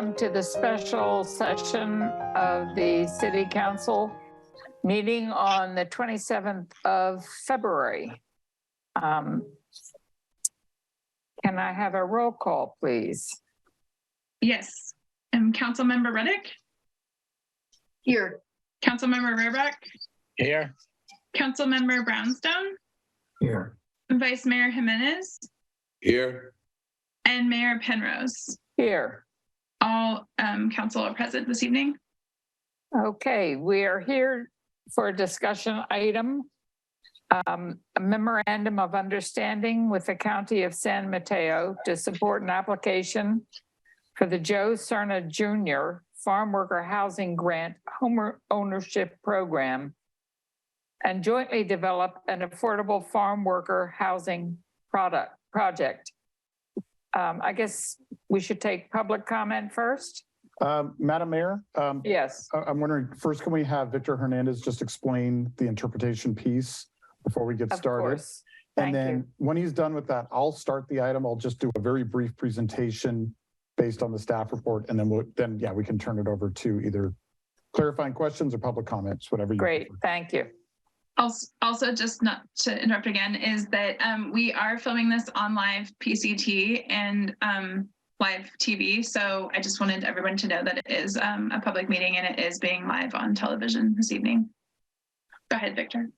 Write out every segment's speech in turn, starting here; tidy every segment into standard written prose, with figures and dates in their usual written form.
welcome to the special session of the City Council meeting on the 27th of February. Can I have a roll call, please? Yes. Councilmember Reddick? Here. Councilmember Rareback? Here. Councilmember Brownstone? Here. Vice Mayor Jimenez? Here. And Mayor Penrose. Here. All council are present this evening. Okay, we are here for a discussion item, a memorandum of understanding with the County of San Mateo to support an application for the Joe Cerna Jr. Farm Worker Housing Grant Home Ownership Program and jointly develop an affordable farm worker housing project. I guess we should take public comment first. Madam Mayor? Yes. I'm wondering, first, can we have Victor Hernandez just explain the interpretation piece before we get started? Of course. Thank you. When he's done with that, I'll start the item. I'll just do a very brief presentation based on the staff report, and then we can turn it over to either clarifying questions or public comments, whatever you Great, prefer. thank you. Also, just not to interrupt again, is that we are filming this on live PCT and live TV. So I just wanted everyone to know that it is a public meeting and it is being live on television this evening. Go ahead, Victor.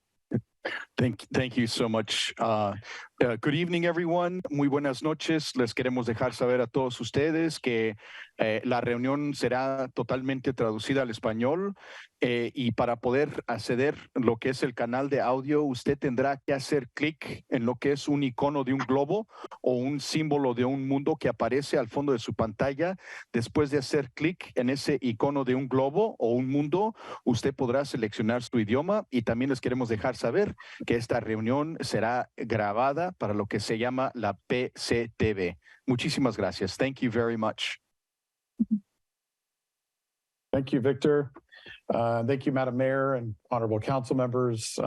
Thank you so much. Good evening, everyone. Muy buenas noches. Les queremos dejar saber a todos ustedes que la reunión será totalmente traducida al español y para poder acceder lo que es el canal de audio, usted tendrá que hacer clic en lo que es un icono de un globo o un símbolo de un mundo que aparece al fondo de su pantalla. Después de hacer clic en ese icono de un globo o un mundo, usted podrá seleccionar su idioma y también les queremos dejar saber que esta reunión será grabada para lo que se llama la PCTV. Muchísimas gracias. Thank you very much. Thank you, Victor. Thank you, Madam Mayor and honorable council members.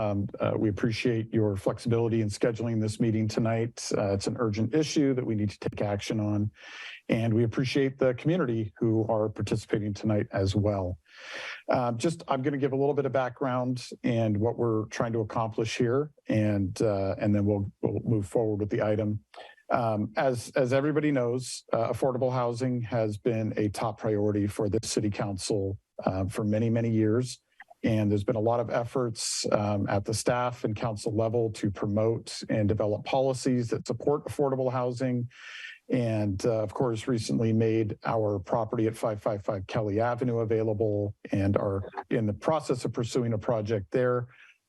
We appreciate your flexibility in scheduling this meeting tonight. It's an urgent issue that we need to take action on, and we appreciate the community who are participating tonight as well. I'm going to give a little bit of background and what we're trying to accomplish here, and then we'll move forward with the item. As everybody knows, affordable housing has been a top priority for the City Council for many, many years. And there's been a lot of efforts at the staff and council level to promote and develop policies that support affordable housing. And of course, recently made our property at 555 Kelly Avenue available and are in the process of pursuing a project there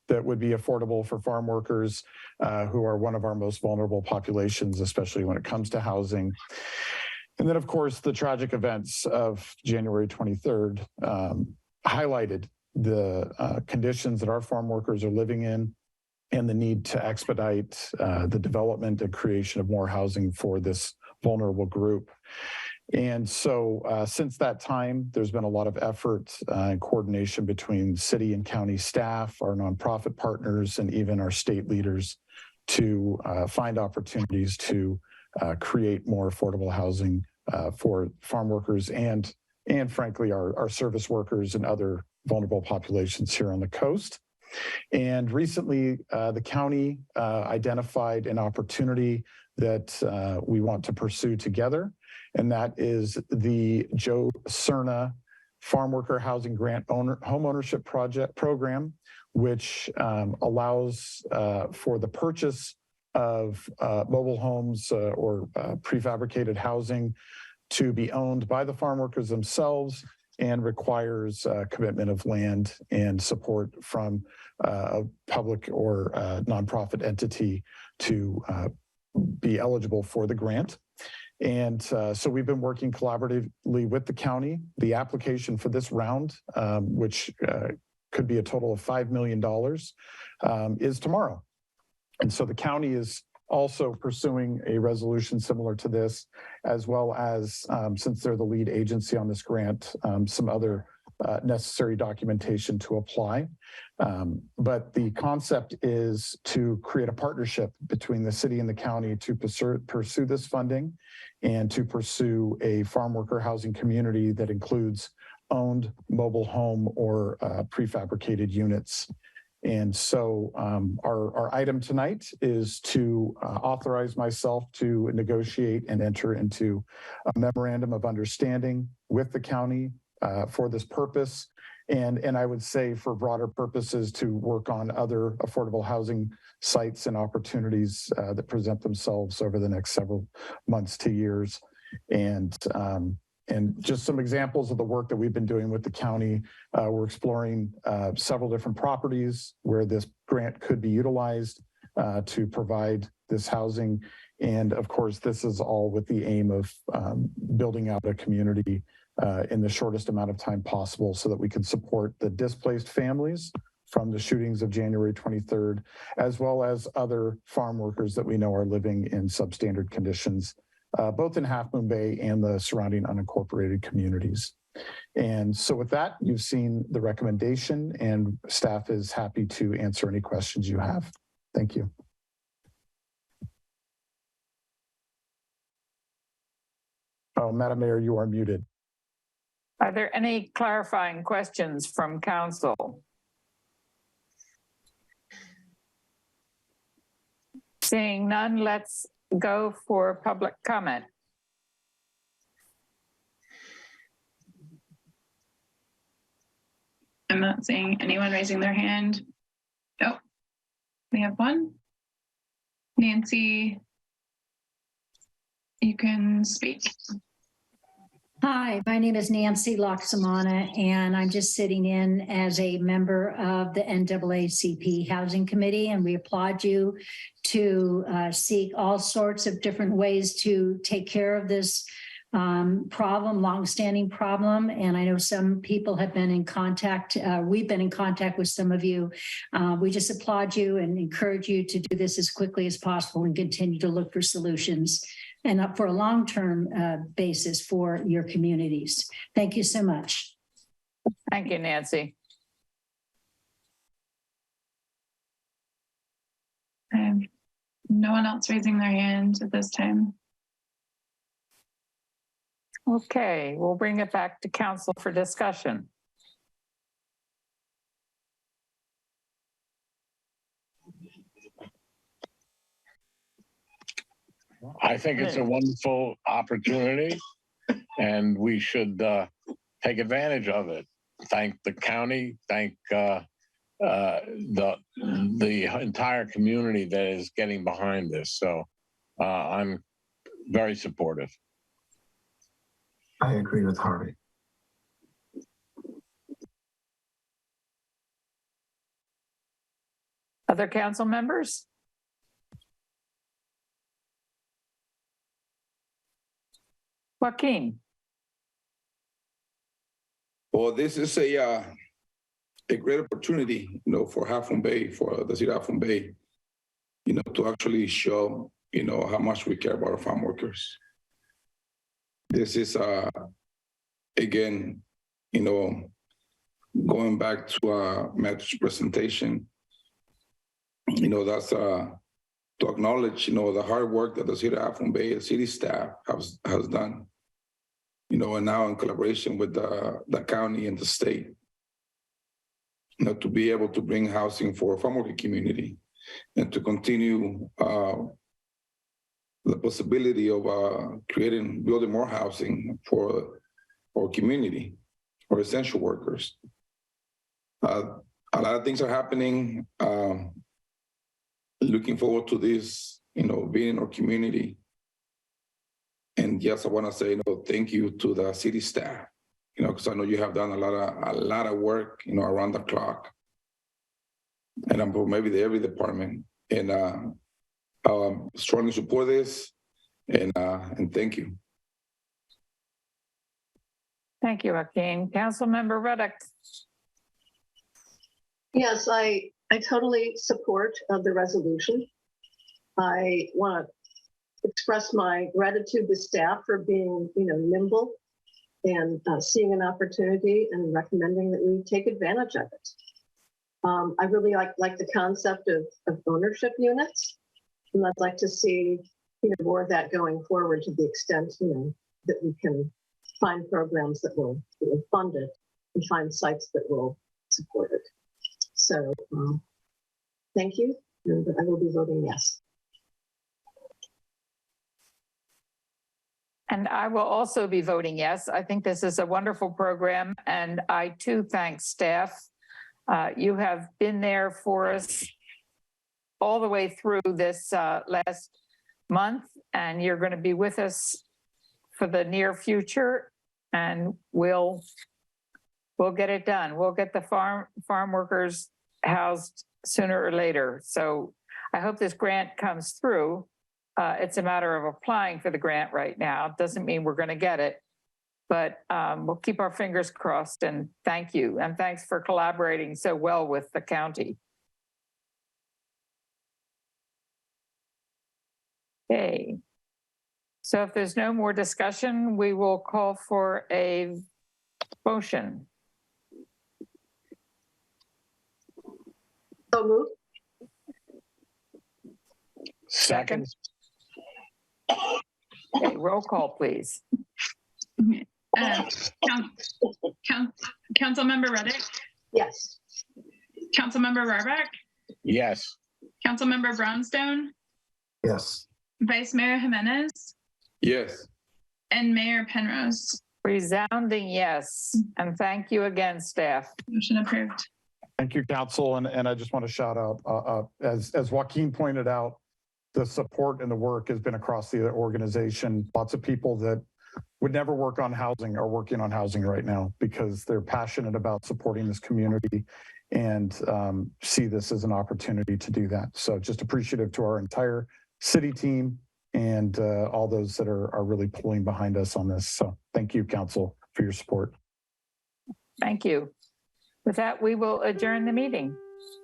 that would be affordable for farm workers who are one of our most vulnerable populations, especially when it comes to housing. And then, of course, the tragic events of January 23rd highlighted the conditions that our farm workers are living in and the need to expedite the development and creation of more housing for this vulnerable group. And so since that time, there's been a lot of effort and coordination between city and county staff, our nonprofit partners, and even our state leaders to find opportunities to create more affordable housing for farm workers and frankly, our service workers and other vulnerable populations here on the coast. And recently, the county identified an opportunity that we want to pursue together, and that is the Joe Cerna Farm Worker Housing Grant Home Ownership Program, which allows for the purchase of mobile homes or prefabricated housing to be owned by the farm workers themselves and requires commitment of land and support from a public or nonprofit entity to be eligible for the grant. And so we've been working collaboratively with the county. The application for this round, which could be a total of $5 million, is tomorrow. And so the county is also pursuing a resolution similar to this, as well as, since they're the lead agency on this grant, some other necessary documentation to apply. But the concept is to create a partnership between the city and the county to pursue this funding and to pursue a farm worker housing community that includes owned mobile home or prefabricated units. And so our item tonight is to authorize myself to negotiate and enter into a memorandum of understanding with the county for this purpose. And I would say for broader purposes to work on other affordable housing sites and opportunities that present themselves over the next several months to years. And just some examples of the work that we've been doing with the county. We're exploring several different properties where this grant could be utilized to provide this housing. And of course, this is all with the aim of building out a community in the shortest amount of time possible so that we can support the displaced families from the shootings of January 23rd, as well as other farm workers that we know are living in substandard conditions, both in Half Moon Bay and the surrounding unincorporated communities. And so with that, you've seen the recommendation and staff is happy to answer any questions you have. Thank you. Oh, Madam Mayor, you are muted. Are there any clarifying questions from council? Seeing none, let's go for public comment. I'm not seeing anyone raising their hand. Oh, we have one. Nancy, you can speak. Hi, my name is Nancy Laksamana, and I'm just sitting in as a member of the NAACP Housing Committee, and we applaud you to seek all sorts of different ways to take care of this problem, longstanding problem. And I know some people have been in contact. We've been in contact with some of you. We just applaud you and encourage you to do this as quickly as possible and continue to look for solutions and up for a long-term basis for your communities. Thank you so much. Thank you, Nancy. No one else raising their hand at this time. Okay, we'll bring it back to council for discussion. I think it's a wonderful opportunity and we should take advantage of it. Thank the county, thank the entire community that is getting behind this. So I'm very supportive. I agree with Harvey. Other council members? Joaquin. Well, this is a great opportunity, for Half Moon Bay, for the city of Half Moon Bay, to actually show, how much we care about our farm workers. This is, again, going back to Matt's presentation, that's to acknowledge, the hard work that the city of Half Moon Bay, the city staff has done, and now in collaboration with the county and the state, to be able to bring housing for farm worker community and to continue the possibility of building more housing for our community, for essential workers. A lot of things are happening. Looking forward to this, being in our community. And yes, I want to say, thank you to the city staff, because I know you have done a lot of work, around the clock. And I'm for maybe every department. And strongly support this. And thank you. Thank you, Joaquin. Councilmember Ruddock. Yes, I totally support the resolution. I want to express my gratitude to staff for being, nimble and seeing an opportunity and recommending that we take advantage of it. I really like the concept of ownership units, and I'd like to see more of that going forward to the extent that we can find programs that will fund it and find sites that will support it. So thank you, and I will be voting yes. And I will also be voting yes. I think this is a wonderful program, and I too thank staff. You have been there for us all the way through this last month, and you're going to be with us for the near future, and we'll get it done. We'll get the farm workers housed sooner or later. So I hope this grant comes through. It's a matter of applying for the grant right now. It doesn't mean we're going to get it, but we'll keep our fingers crossed, and thank you. And thanks for collaborating so well with the county. Okay. So if there's no more discussion, we will call for a motion. So moved. Second. Okay, roll call, please. Councilmember Reddick, Yes. Councilmember Rohraback, Yes. Councilmember Brownstone, Yes. Vice Mayor Jimenez, Yes. and Mayor Penrose. Resounding yes. And thank you again, staff. Motion approved. Thank you, council. And I just want to shout out, as Joaquin pointed out, the support and the work has been across the organization. Lots of people that would never work on housing are working on housing right now because they're passionate about supporting this community and see this as an opportunity to do that. So just appreciative to our entire city team and all those that are really pulling behind us on this. So thank you, council, for your support. Thank you. With that, we will adjourn the meeting.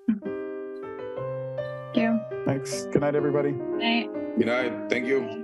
Thank you. Thanks. Good night, everybody. Night. Good night. Thank you.